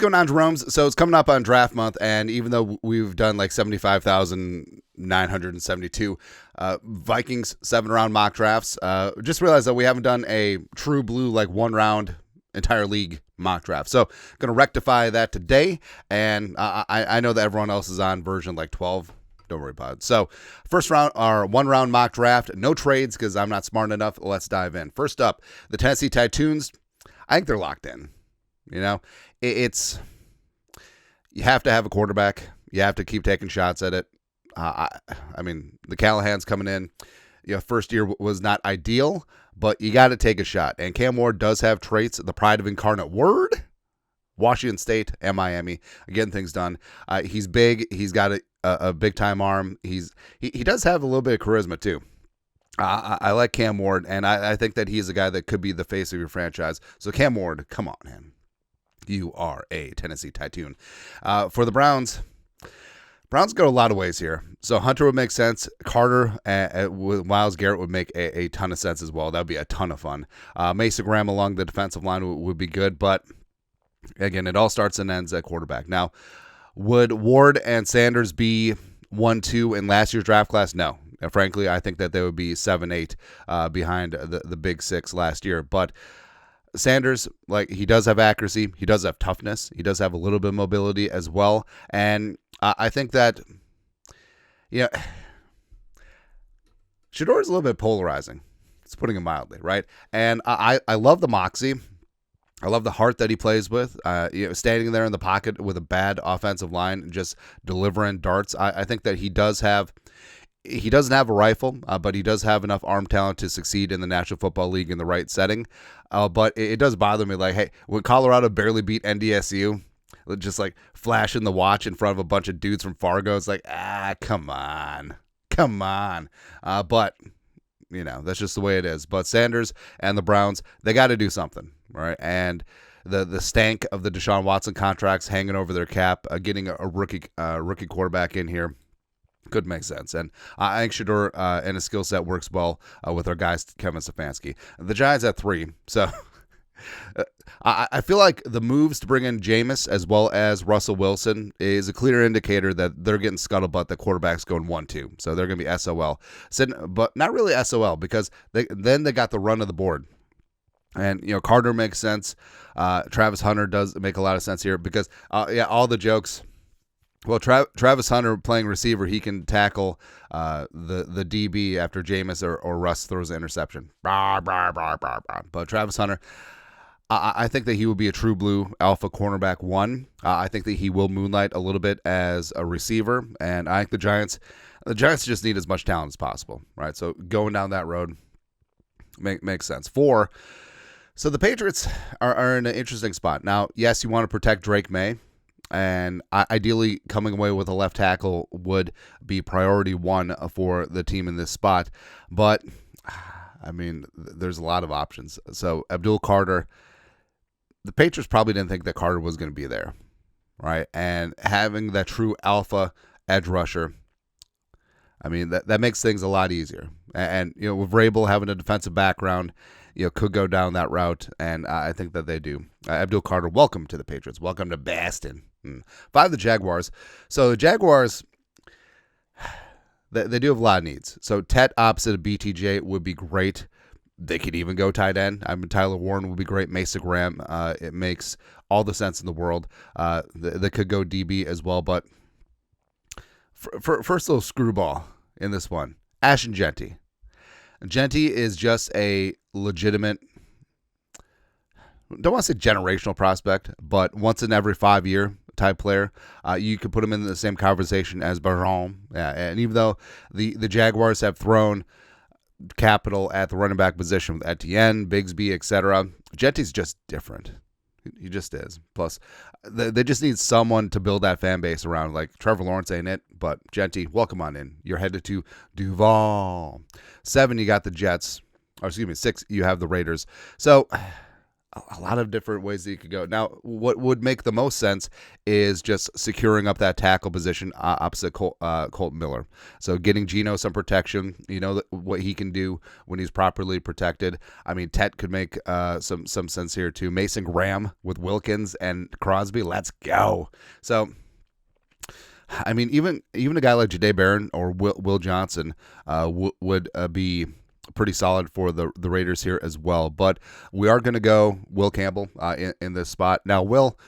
going on, Jerome's? So it's coming up on draft month, and even though we've done like 75,972 Vikings 7-round mock drafts, just realized that we haven't done a true blue like 1-round entire league mock draft. So going to rectify that today, and I know that everyone else is on version like 12. Don't worry about it. So first round, our 1-round mock draft. No trades because I'm not smart enough. Let's dive in. First up, the Tennessee Titans. I think they're locked in. You know, it's you have to have a quarterback. You have to keep taking shots at it. I mean, the Callahan's coming in. First year was not ideal, but you got to take a shot. And Cam Ward does have traits, the pride of incarnate word. Washington State and Miami, getting things done. He's big. He's got a big-time arm. He does have a little bit of charisma, too. I like Cam Ward, and I think that he's a guy that could be the face of your franchise. So Cam Ward, come on, man. You are a Tennessee Titan. For the Browns go a lot of ways here. So Hunter would make sense. Carter with Myles Garrett would make a ton of sense as well. That would be a ton of fun. Mason Graham along the defensive line would be good, but again, it all starts and ends at quarterback. Now, would Ward and Sanders be 1-2 in last year's draft class? No. And frankly, I think that they would be 7-8 behind the big six last year. But Sanders, he does have accuracy. He does have toughness. He does have a little bit of mobility as well. And I think that, Shedeur is a little bit polarizing. It's putting it mildly, right? And I love the moxie. I love the heart that he plays with, standing there in the pocket with a bad offensive line and just delivering darts. I think that he doesn't have a rifle, but he does have enough arm talent to succeed in the National Football League in the right setting. But it does bother me, hey, when Colorado barely beat NDSU, just flashing the watch in front of a bunch of dudes from Fargo, it's come on. But that's just the way it is. But Sanders and the Browns, they got to do something, right? And the stank of the Deshaun Watson contracts hanging over their cap, getting a rookie quarterback in here could make sense. And I think Shedeur and his skill set works well with our guy, Kevin Stefanski. The Giants at 3. So I feel like the moves to bring in Jameis as well as Russell Wilson is a clear indicator that they're getting scuttlebutt. The quarterback's going 1-2. So they're going to be SOL. But not really SOL because they got the run of the board. And, Carter makes sense. Travis Hunter does make a lot of sense here because, all the jokes. Well, Travis Hunter playing receiver, he can tackle the DB after Jameis or Russ throws an interception. But Travis Hunter, I think that he will be a true blue alpha cornerback 1. I think that he will moonlight a little bit as a receiver, and I think the Giants just need as much talent as possible, right? So going down that road makes sense. 4. So the Patriots are in an interesting spot. Now, yes, you want to protect Drake May, and ideally coming away with a left tackle would be priority 1 for the team in this spot. But, there's a lot of options. So Abdul Carter, the Patriots probably didn't think that Carter was going to be there, right? And having that true alpha edge rusher, that makes things a lot easier. And with Vrabel having a defensive background, could go down that route, and I think that they do. Abdul Carter, welcome to the Patriots. Welcome to Boston. 5, the Jaguars. So the Jaguars, they do have a lot of needs. So Tet opposite of BTJ would be great. They could even go tight end. Tyler Warren would be great. Mason Graham, it makes all the sense in the world. They could go DB as well. But first little screwball in this one, Ashton Jeanty. Jeanty is just a legitimate, don't want to say generational prospect, but once in every 5-year type player. You could put him in the same conversation as Barron. And even though the Jaguars have thrown capital at the running back position with Etienne, Bigsby, etc., Jeanty's just different. He just is. Plus, they just need someone to build that fan base around. Trevor Lawrence ain't it, but Jeanty, welcome on in. You're headed to Duval. 7, you got the Jets. 6, you have the Raiders. So a lot of different ways that you could go. Now, what would make the most sense is just securing up that tackle position opposite Colton Miller. So getting Geno some protection, what he can do when he's properly protected. I mean, Tet could make some sense here too. Mason Graham with Wilkins and Crosby, let's go. So, I mean, even a guy like Jahdae Barron or Will Johnson would be pretty solid for the Raiders here as well. But we are going to go Will Campbell in this spot. Now, Will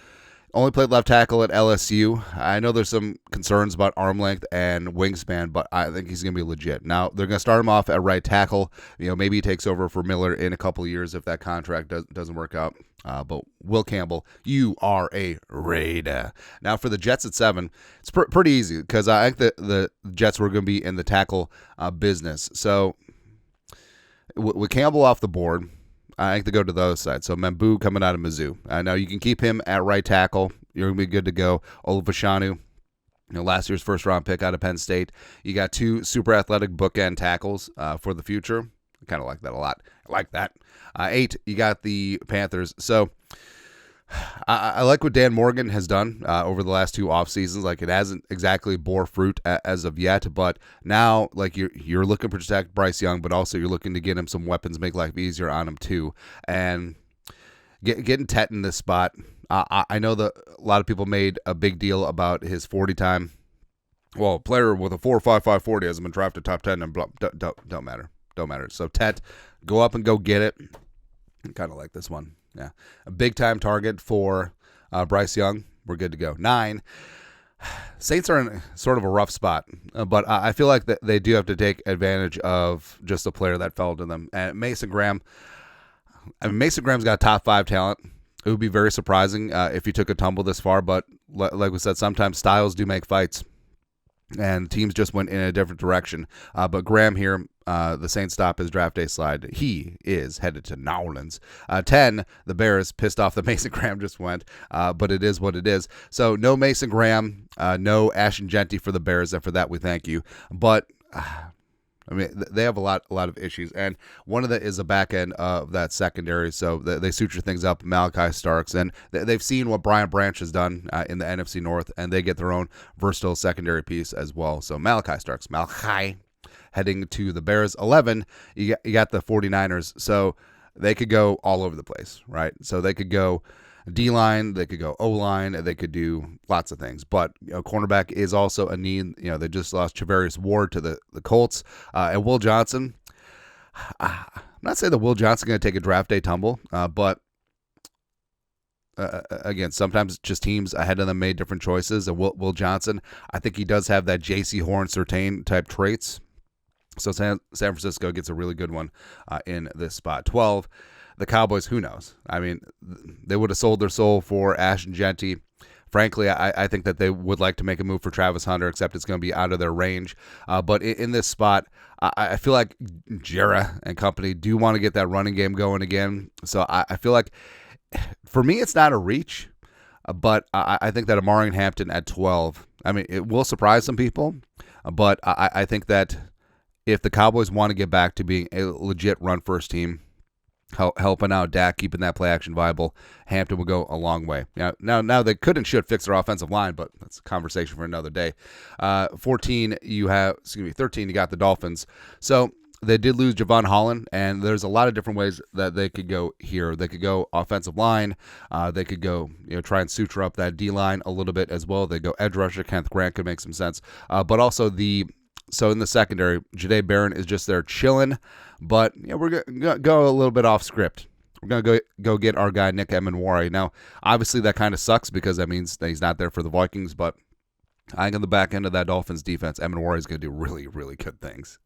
only played left tackle at LSU. I know there's some concerns about arm length and wingspan, but I think he's going to be legit. Now, they're going to start him off at right tackle. Maybe he takes over for Miller in a couple of years if that contract doesn't work out. But Will Campbell, you are a Raider. Now, for the Jets at 7, it's pretty easy because I think the Jets were going to be in the tackle business. So, with Campbell off the board, I think to go to the other side. So Membou coming out of Mizzou. Now you can keep him at right tackle. You're going to be good to go. Olufashanu, last year's first-round pick out of Penn State. You got 2 super athletic bookend tackles for the future. I kind of like that a lot. I like that. 8, you got the Panthers. So I like what Dan Morgan has done over the last 2 off seasons. Like, it hasn't exactly bore fruit as of yet, but now like you're looking to protect Bryce Young, but also you're looking to get him some weapons, make life easier on him too, and getting Tet in this spot. I know that a lot of people made a big deal about his 40 time. Well, a player with a 4.55 40 hasn't been drafted top 10 and don't matter. So Tet, go up and go get it. Kind of like this one. Yeah, a big-time target for Bryce Young. We're good to go. 9, Saints are in sort of a rough spot, but I feel like that they do have to take advantage of just a player that fell to them. And Mason Graham's got top 5 talent. It would be very surprising if he took a tumble this far, but like we said, sometimes styles do make fights, and teams just went in a different direction. But Graham here, the Saints stop his draft day slide. He is headed to New Orleans. 10, the Bears, pissed off that Mason Graham just went, but it is what it is. So no Mason Graham, no Ashton Jeanty for the Bears, and for that we thank you. But I mean, they have a lot of issues, and one of that is the back end of that secondary. So they suture things up. Malaki Starks, and they've seen what Brian Branch has done in the NFC North, and they get their own versatile secondary piece as well. So Malaki Starks, heading to the Bears. 11, you got the 49ers. So they could go all over the place, right? So they could go D-line, they could go O-line, they could do lots of things. But cornerback is also a need. They just lost Charvarius Ward to the Colts. And Will Johnson, I'm not saying that Will Johnson going to take a draft day tumble, but again, sometimes just teams ahead of them made different choices. And Will Johnson, I think he does have that J.C. Horn-Surtain type traits. So San Francisco gets a really good one in this spot. 12, the Cowboys, who knows? I mean, they would have sold their soul for Ashton Jeanty. Frankly, I think that they would like to make a move for Travis Hunter, except it's going to be out of their range. But in this spot, I feel like Jera and company do want to get that running game going again. So I feel like, for me, it's not a reach. But I think that Omarion Hampton at 12, I mean, it will surprise some people. But I think that if the Cowboys want to get back to being a legit run-first team, helping out Dak, keeping that play action viable, Hampton will go a long way. Now they could and should fix their offensive line, but that's a conversation for another day. 13, you got the Dolphins. So they did lose Javon Holland, and there's a lot of different ways that they could go here. They could go offensive line. They could go, try and suture up that D-line a little bit as well. They go edge rusher. Kenneth Grant could make some sense. But also so in the secondary, Jahdae Barron is just there chilling, but we're going to go a little bit off script. We're going to go get our guy Nick Emmanwori. Now, obviously that kind of sucks because that means that he's not there for the Vikings, but I think on the back end of that Dolphins defense, Emmanwori is going to do really, really good things.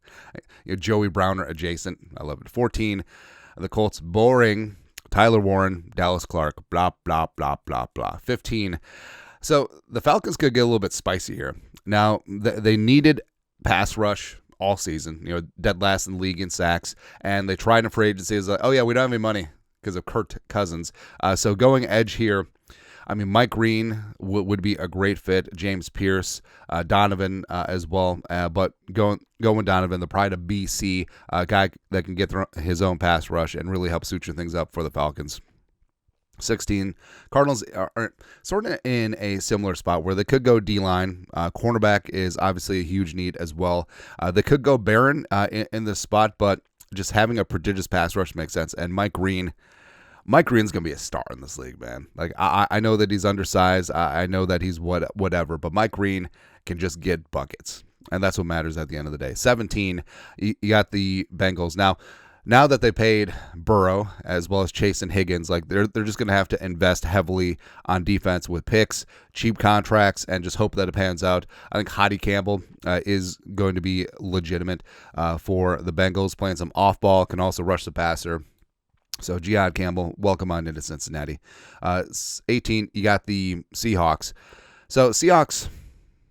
Joey Browner adjacent. I love it. 14, the Colts, boring. Tyler Warren, Dallas Clark, blah, blah, blah, blah, blah. 15, so the Falcons could get a little bit spicy here. Now, they needed pass rush all season, dead last in the league in sacks, and they tried in free agency. It's like, oh yeah, we don't have any money because of Kirk Cousins. So going edge here, I mean, Mike Green would be a great fit. James Pearce, Donovan as well, but going Donovan, the pride of BC, guy that can get his own pass rush and really help suture things up for the Falcons. 16. Cardinals are sort of in a similar spot where they could go D-line. Cornerback is obviously a huge need as well. They could go Barron in this spot, but just having a prodigious pass rush makes sense. And Mike Green's going to be a star in this league, man. Like I know that he's undersized. I know that he's whatever, but Mike Green can just get buckets. And that's what matters at the end of the day. 17, you got the Bengals. Now that they paid Burrow as well as Chase and Higgins, like they're just going to have to invest heavily on defense with picks, cheap contracts, and just hope that it pans out. I think Jihaad Campbell is going to be legitimate for the Bengals, playing some off-ball, can also rush the passer. So Jihaad Campbell, welcome on into Cincinnati. 18, you got the Seahawks. So Seahawks,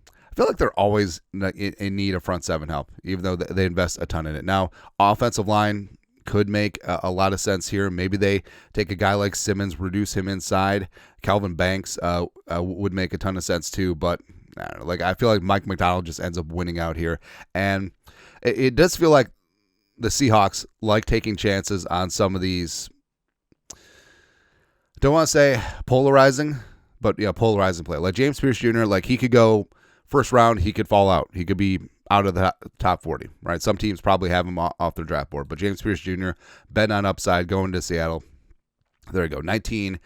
I feel like they're always in need of front seven help, even though they invest a ton in it. Now, offensive line could make a lot of sense here. Maybe they take a guy like Simmons, reduce him inside. Kelvin Banks would make a ton of sense too, but I don't know, like I feel like Mike McDonald just ends up winning out here. And it does feel like the Seahawks like taking chances on some of these, don't want to say polarizing, but yeah, polarizing play. Like James Pearce Jr., like he could go first round, he could fall out. He could be out of the top 40, right? Some teams probably have him off their draft board, but James Pearce Jr., bet on upside, going to Seattle. There you go. 19,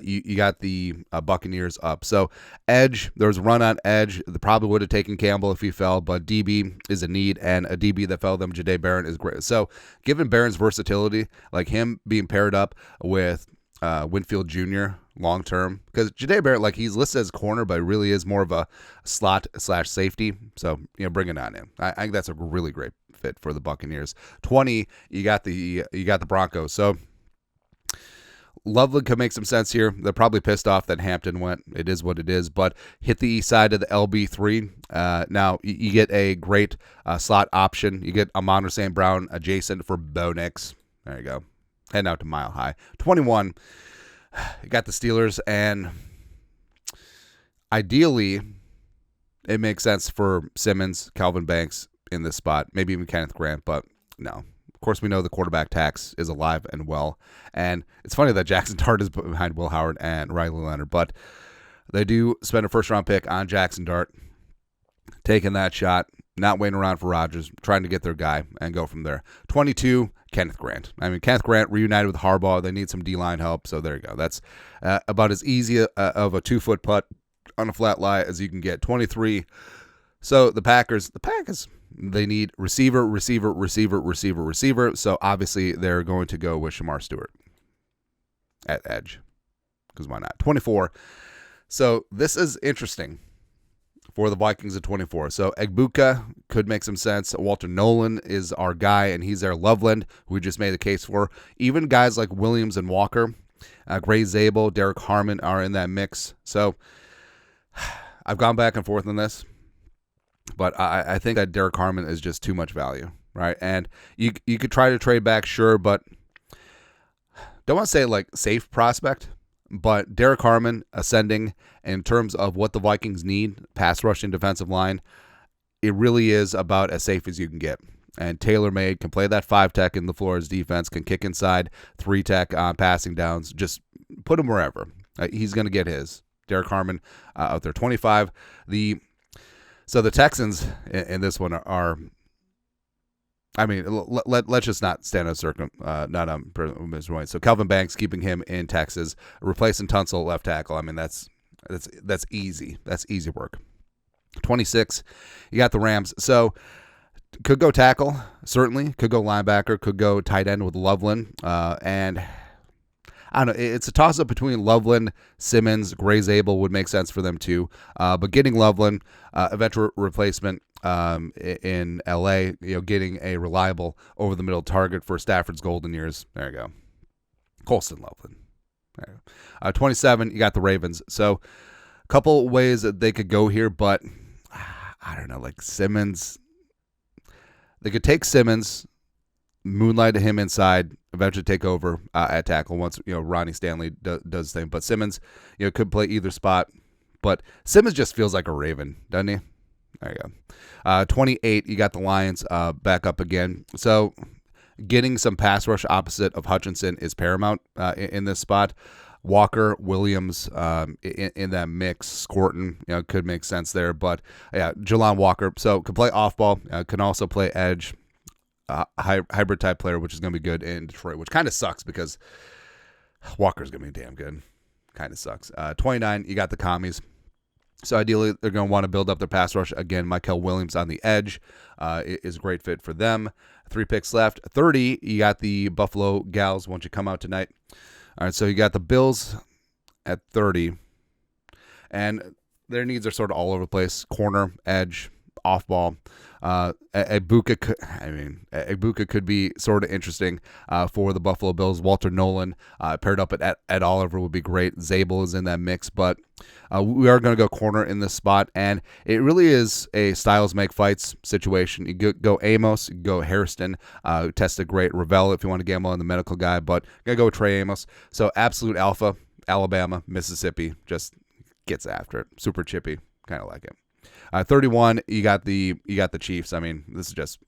you got the Buccaneers up. So edge, there was a run on edge. They probably would have taken Campbell if he fell, but DB is a need, and a DB that fell them, Jahdae Barron, is great. So given Barron's versatility, like him being paired up with Winfield Jr. long term, because Jahdae Barron, like he's listed as corner, but really is more of a slot / safety. So bring it on in. I think that's a really great fit for the Buccaneers. 20, you got the Broncos. So Loveland could make some sense here. They're probably pissed off that Hampton went. It is what it is, but hit the east side of the LB3. Now you get a great slot option. You get Amon St. Brown adjacent for Bo Nix. There you go. Heading out to Mile High. 21, you got the Steelers, and ideally, it makes sense for Simmons, Kelvin Banks in this spot, maybe even Kenneth Grant, but no. Of course, we know the quarterback tax is alive and well, and it's funny that Jaxson Dart is behind Will Howard and Riley Leonard, but they do spend a first-round pick on Jaxson Dart, taking that shot, not waiting around for Rodgers, trying to get their guy and go from there. 22, Kenneth Grant. I mean, Kenneth Grant reunited with Harbaugh. They need some D-line help, so there you go. That's about as easy of a 2-foot putt on a flat lie as you can get. 23, so the Packers, they need receiver. So obviously they're going to go with Shemar Stewart at edge, because why not? 24, so this is interesting for the Vikings at 24. So Egbuka could make some sense. Walter Nolen is our guy, and he's there. Loveland, who we just made the case for. Even guys like Williams and Walker, Grey Zabel, Derrick Harmon are in that mix. So I've gone back and forth on this, but I think that Derrick Harmon is just too much value, right? And you could try to trade back, sure, but don't want to say like safe prospect, but Derrick Harmon ascending in terms of what the Vikings need, pass rush and defensive line, it really is about as safe as you can get. And tailor-made, can play that 5-tech in the Flores defense, can kick inside, 3-tech on passing downs. Just put him wherever. He's going to get his. Derrick Harmon out there. 25. So the Texans in this one are, I mean, let's just not stand on So Kelvin Banks, keeping him in Texas, replacing Tunsil left tackle. I mean, that's easy. That's easy work. 26, you got the Rams. So could go tackle, certainly. Could go linebacker. Could go tight end with Loveland. And I don't know. It's a toss-up between Loveland, Simmons, Grey Zabel would make sense for them too. But getting Loveland, eventual replacement in L.A., getting a reliable over-the-middle target for Stafford's golden years. There you go. Colston Loveland. There you go. 27, you got the Ravens. So a couple ways that they could go here, but I don't know, like Simmons. They could take Simmons, moonlight him inside, eventually take over at tackle once Ronnie Stanley does his thing. But Simmons, could play either spot. But Simmons just feels like a Raven, doesn't he? There you go. 28, you got the Lions back up again. So getting some pass rush opposite of Hutchinson is paramount in this spot. Walker, Williams in that mix. Scorton, could make sense there. But yeah, Jalon Walker. So could play off ball, can also play edge, hybrid type player, which is going to be good in Detroit, which kind of sucks because Walker's going to be damn good. Kind of sucks. 29, you got the commies. So ideally, they're going to want to build up their pass rush. Again, Mykel Williams on the edge is a great fit for them. 3 picks left. 30, you got the Buffalo Gals once you come out tonight. All right, so you got the Bills at 30. And their needs are sort of all over the place. Corner, edge, off ball. Egbuka could be sort of interesting for the Buffalo Bills. Walter Nolen paired up at Ed Oliver would be great. Zabel is in that mix, but we are going to go corner in this spot, and it really is a styles make fights situation. You go Amos, you go Hairston, who tested great. Ravel if you want to gamble on the medical guy, but going to go with Trey Amos. So absolute alpha, Alabama, Mississippi, just gets after it. Super chippy, kind of like it. 31, you got the Chiefs. I mean, this is just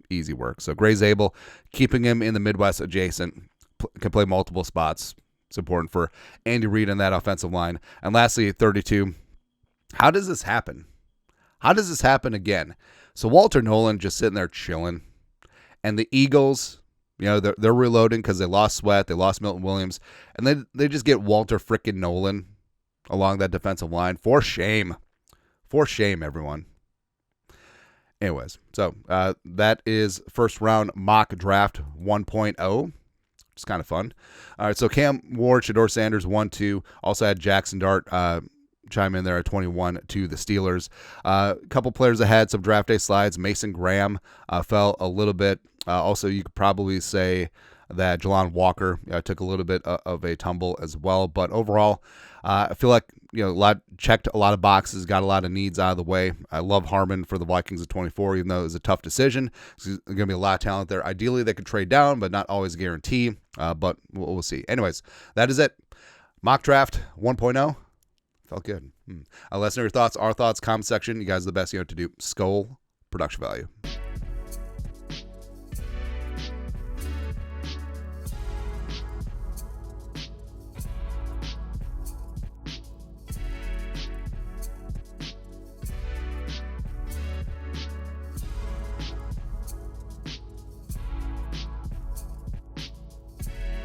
easy work. So Grey Zabel, keeping him in the Midwest adjacent, can play multiple spots. It's important for Andy Reid on that offensive line. And lastly, 32, how does this happen? How does this happen again? So Walter Nolen just sitting there chilling, and the Eagles, they're reloading because they lost Sweat, they lost Milton Williams, and they just get Walter frickin' Nolen along that defensive line. For shame. For shame, everyone. Anyways, so that is first round mock draft 1.0. It's kind of fun. All right, so Cam Ward, Shedeur Sanders, 1-2. Also had Jaxson Dart chime in there at 21 to the Steelers. A couple players ahead, some draft day slides. Mason Graham fell a little bit. Also, you could probably say that Jalon Walker took a little bit of a tumble as well. But overall, I feel like checked a lot of boxes, got a lot of needs out of the way. I love Harmon for the Vikings at 24, even though it was a tough decision. There's going to be a lot of talent there. Ideally, they could trade down, but not always guarantee. But we'll see. Anyways, that is it. Mock draft 1.0. Felt good. Let us know your thoughts, our thoughts, comment section. You guys are the best. To do. Skull production value.